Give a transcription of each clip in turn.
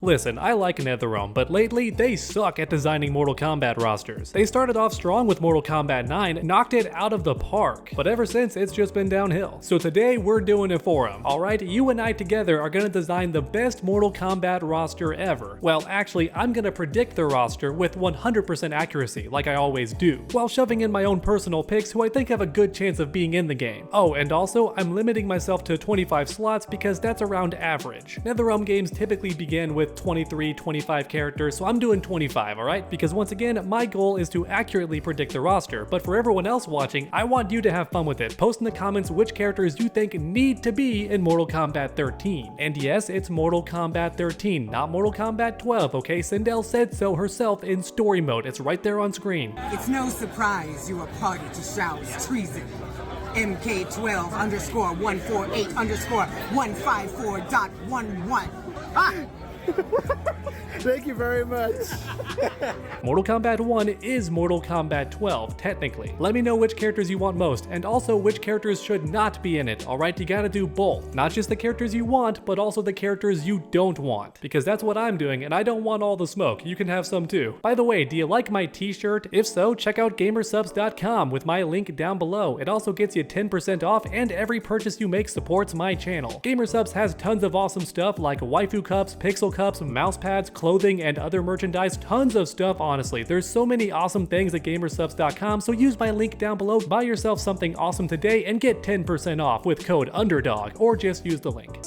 Listen, I like NetherRealm, but lately they suck at designing Mortal Kombat rosters. They started off strong with Mortal Kombat 9, knocked it out of the park, but ever since it's just been downhill. So today we're doing it for them. Alright, you and I together are gonna design the best Mortal Kombat roster ever. Well, actually, I'm gonna predict the roster with 100% accuracy, like I always do, while shoving in my own personal picks who I think have a good chance of being in the game. Oh, and also, I'm limiting myself to 25 slots because that's around average. NetherRealm games typically begin with 23, 25 characters, so I'm doing 25, alright? Because once again, my goal is to accurately predict the roster, but for everyone else watching, I want you to have fun with it. Post in the comments which characters you think need to be in Mortal Kombat 13. And yes, it's Mortal Kombat 13, not Mortal Kombat 12, okay? Sindel said so herself in story mode. It's right there on screen. It's no surprise you are party to Shao's treason. MK12_148_154.11. Ah! Thank you very much. Mortal Kombat 1 is Mortal Kombat 12, technically. Let me know which characters you want most, and also which characters should not be in it, alright? You gotta do both. Not just the characters you want, but also the characters you don't want. Because that's what I'm doing, and I don't want all the smoke. You can have some too. By the way, do you like my t-shirt? If so, check out gamersubs.com with my link down below. It also gets you 10% off, and every purchase you make supports my channel. Gamersubs has tons of awesome stuff like waifu cups, pixel cups, mouse pads, clothing, and other merchandise. Tons of stuff, honestly. There's so many awesome things at gamersubs.com, so use my link down below, buy yourself something awesome today, and get 10% off with code UNDERDOG, or just use the link.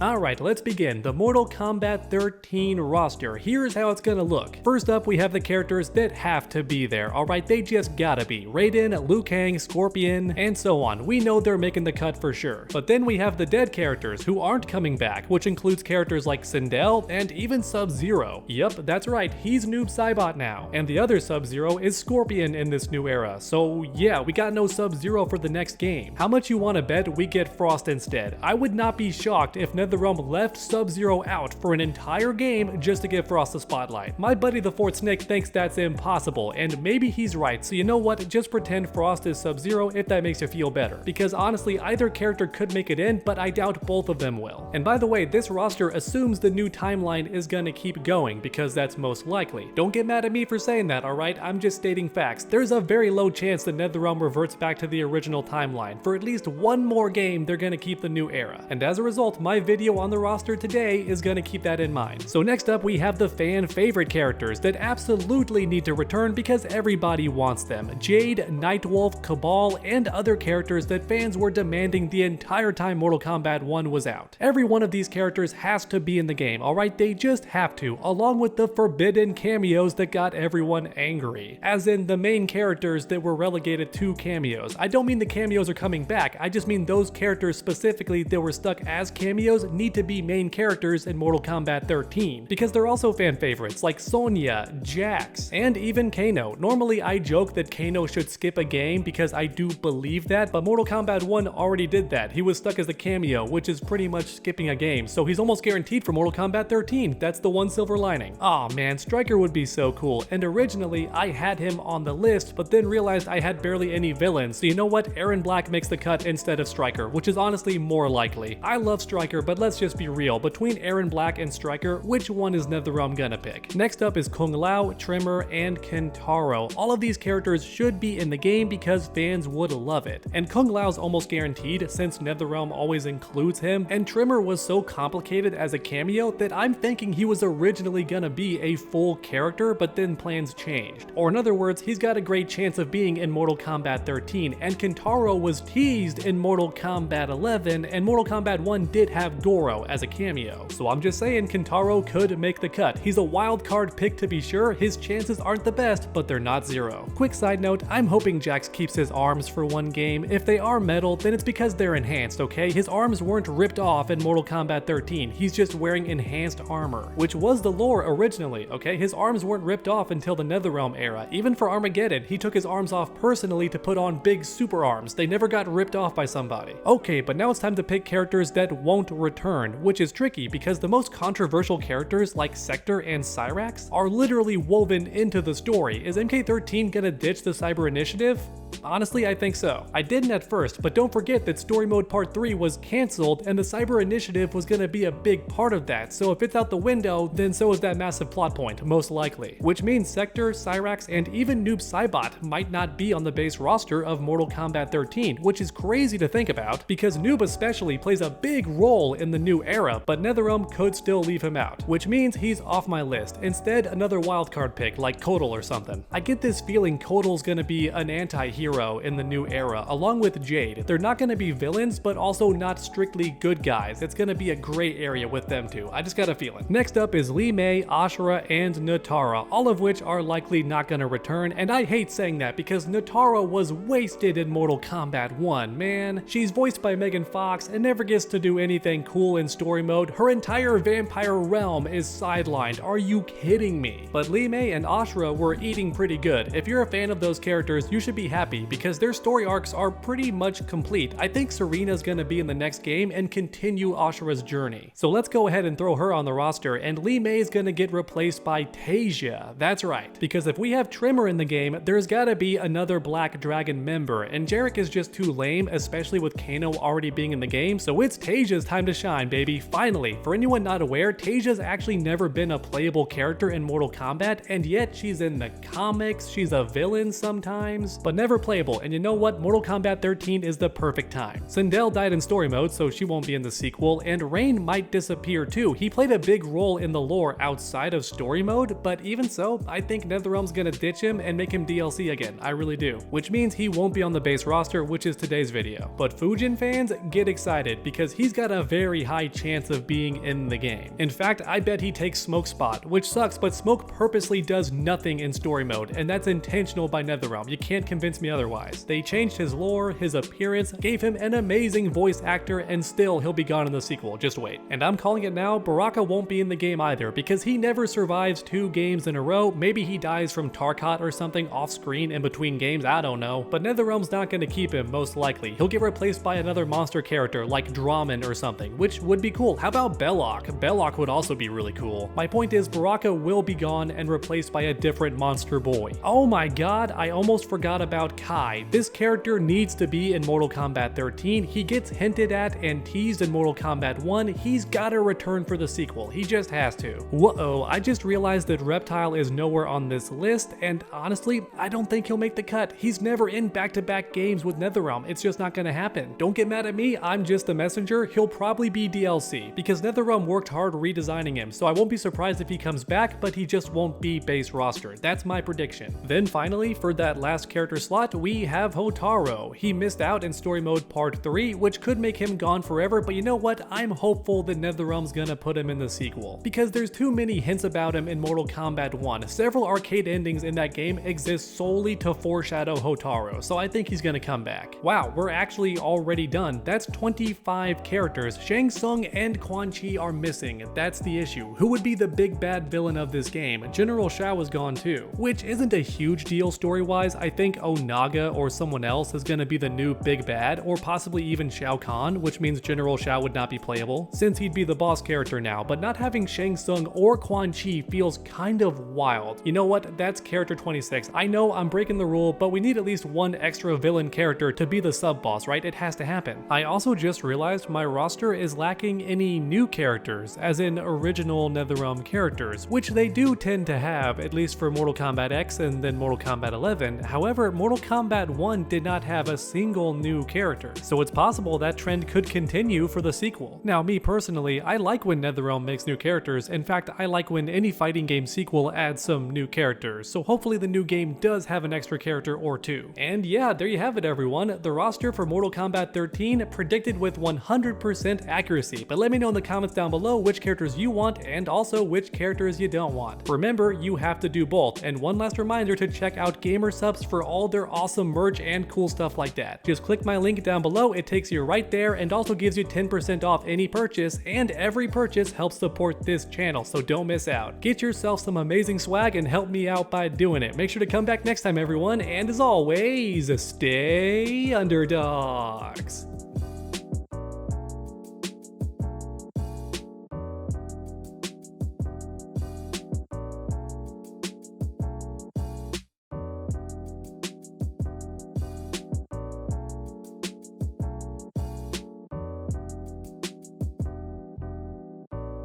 Alright, let's begin. The Mortal Kombat 13 roster. Here's how it's gonna look. First up, we have the characters that have to be there. Alright, they just gotta be. Raiden, Liu Kang, Scorpion, and so on. We know they're making the cut for sure. But then we have the dead characters who aren't coming back, which includes characters like Sindel and even Sub-Zero. Yup, that's right, he's Noob Saibot now. And the other Sub-Zero is Scorpion in this new era. So yeah, we got no Sub-Zero for the next game. How much you wanna bet we get Frost instead? I would not be shocked if NetherRealm left Sub-Zero out for an entire game just to give Frost the spotlight. My buddy the Fourth Snake thinks that's impossible, and maybe he's right, so you know what, just pretend Frost is Sub-Zero if that makes you feel better. Because honestly, either character could make it in, but I doubt both of them will. And by the way, this roster assumes the new timeline is gonna keep going, because that's most likely. Don't get mad at me for saying that, alright? I'm just stating facts. There's a very low chance that NetherRealm reverts back to the original timeline. For at least one more game, they're gonna keep the new era. And as a result, my video on the roster today is gonna keep that in mind. So next up, we have the fan favorite characters that absolutely need to return because everybody wants them. Jade, Nightwolf, Cabal, and other characters that fans were demanding the entire time Mortal Kombat 1 was out. Every one of these characters has to be in the game, alright? They just have to, along with the forbidden cameos that got everyone angry. As in the main characters that were relegated to cameos. I don't mean the cameos are coming back, I just mean those characters specifically that were stuck as cameos need to be main characters in Mortal Kombat 13, because they're also fan favorites like Sonya, Jax, and even Kano. Normally I joke that Kano should skip a game because I do believe that, but Mortal Kombat 1 already did that. He was stuck as a cameo, which is pretty much skipping a game, so he's almost guaranteed for Mortal Kombat 13. That's the one silver lining. Aw man, Stryker would be so cool, and originally I had him on the list, but then realized I had barely any villains, so you know what? Aaron Black makes the cut instead of Stryker, which is honestly more likely. I love Stryker, but let's just be real. Between Aaron Black and Stryker, which one is NetherRealm gonna pick? Next up is Kung Lao, Tremor, and Kentaro. All of these characters should be in the game because fans would love it. And Kung Lao's almost guaranteed since NetherRealm always includes him, and Tremor was so complicated as a cameo that I'm thinking he was originally gonna be a full character, but then plans changed. Or in other words, he's got a great chance of being in Mortal Kombat 13, and Kentaro was teased in Mortal Kombat 11, and Mortal Kombat 1 did have Goro as a cameo. So I'm just saying Kentaro could make the cut. He's a wild card pick to be sure, his chances aren't the best, but they're not zero. Quick side note, I'm hoping Jax keeps his arms for one game. If they are metal, then it's because they're enhanced, okay? His arms weren't ripped off in Mortal Kombat 13, he's just wearing enhanced armor, which was the lore originally, okay? His arms weren't ripped off until the NetherRealm era. Even for Armageddon, he took his arms off personally to put on big super arms. They never got ripped off by somebody. Okay, but now it's time to pick characters that won't return, which is tricky because the most controversial characters like Sector and Cyrax are literally woven into the story. Is MK13 gonna ditch the Cyber Initiative? Honestly, I think so. I didn't at first, but don't forget that Story Mode Part 3 was cancelled and the Cyber Initiative was gonna be a big part of that, so if it's out the window, then so is that massive plot point, most likely. Which means Sector, Cyrax, and even Noob Saibot might not be on the base roster of Mortal Kombat 13, which is crazy to think about, because Noob especially plays a big role in the new era, but NetherRealm could still leave him out, which means he's off my list. Instead, another wildcard pick like Kotal or something. I get this feeling Kotal's gonna be an anti-hero in the new era, along with Jade. They're not gonna be villains, but also not strictly good guys. It's gonna be a gray area with them too. I just got a feeling. Next up is Li Mei, Ashura, and Nutara, all of which are likely not gonna return, and I hate saying that because Nutara was wasted in Mortal Kombat 1, man. She's voiced by Megan Fox and never gets to do anything cool in story mode. Her entire vampire realm is sidelined. Are you kidding me? But Li Mei and Ashura were eating pretty good. If you're a fan of those characters, you should be happy because their story arcs are pretty much complete. I think Serena's gonna be in the next game and continue Ashura's journey. So let's go ahead and throw her on the roster, and Li Mei is gonna get replaced by Tasia. That's right, because if we have Trimmer in the game, there's gotta be another Black Dragon member, and Jarek is just too lame, especially with Kano already being in the game, so it's Tasia's time to shine, baby. Finally, for anyone not aware, Tasia's actually never been a playable character in Mortal Kombat, and yet she's in the comics, she's a villain sometimes, but never playable, and you know what? Mortal Kombat 13 is the perfect time. Sindel died in story mode, so she won't be in the sequel, and Rain might disappear too. He played a big role in the lore outside of story mode, but even so, I think NetherRealm's gonna ditch him and make him DLC again. I really do. Which means he won't be on the base roster, which is today's video. But Fujin fans, get excited because he's got a very high chance of being in the game. In fact, I bet he takes Smoke's spot, which sucks, but Smoke purposely does nothing in story mode, and that's intentional by NetherRealm. You can't convince me otherwise. They changed his lore, his appearance, gave him an amazing voice actor, and still he'll be gone in the sequel. Just wait. And I'm calling it now, Baraka won't be in the game either because he never survives 2 games in a row. Maybe he dies from Tarkat or something off screen in between games, I don't know. But NetherRealm's not gonna keep him, most likely. He'll get replaced by another monster character like Draman or something, which would be cool. How about Belloc? Belloc would also be really cool. My point is, Baraka will be gone and replaced by a different monster boy. Oh my god, I almost forgot about Kai. This character needs to be in Mortal Kombat 13. He gets hinted at and teased in Mortal Kombat 1. He's gotta return for the sequel. He just has to. Whoa, I just realized that Reptile is nowhere on this list, and honestly, I don't think he'll make the cut. He's never in back-to-back games with NetherRealm. It's just not gonna happen. Don't get mad at me, I'm just the messenger. He'll probably be DLC, because NetherRealm worked hard redesigning him, so I won't be surprised if he comes back, but he just won't be base roster. That's my prediction. Then finally, for that last character slot, we have Hotaru. He missed out in story mode part 3, which could make him gone forever, but you know what? I'm hopeful that NetherRealm's gonna put him in the sequel, because there's too many hints about him in Mortal Kombat 1. Several arcade endings in that game exist solely to foreshadow Hotaru, so I think he's gonna come back. Wow, we're actually already done. That's 25 characters. Shang Tsung and Quan Chi are missing. That's the issue. Who would be the big bad villain of this game? General Shao is gone too, which isn't a huge deal story-wise. I think Onaga or someone else is gonna be the new big bad, or possibly even Shao Kahn, which means General Shao would not be playable, since he'd be the boss character now, but not having Shang Tsung or Quan Chi feels kind of wild. You know what? That's character 26. I know I'm breaking the rule, but we need at least one extra villain character to be the sub-boss, right? It has to happen. I also just realized my roster is lacking any new characters, as in original NetherRealm characters, which they do tend to have, at least for Mortal Kombat X and then Mortal Kombat 11. However, Mortal Kombat 1 did not have a single new character, so it's possible that trend could continue for the sequel. Now, me personally, I like when NetherRealm makes new characters. In fact, I like when any fighting game sequel adds some new characters, so hopefully the new game does have an extra character or two. And yeah, there you have it everyone, the roster for Mortal Kombat 13 predicted with 100% accuracy, but let me know in the comments down below which characters you want and also which characters you don't want. Remember, you have to do both, and one last reminder to check out Gamer Subs for all their awesome merch and cool stuff like that. Just click my link down below, it takes you right there and also gives you 10% off any purchase, and every purchase helps support this channel, so don't miss out. Get yourself some amazing swag and help me out by doing it. Make sure to come back next time everyone, and as always, stay underdogs.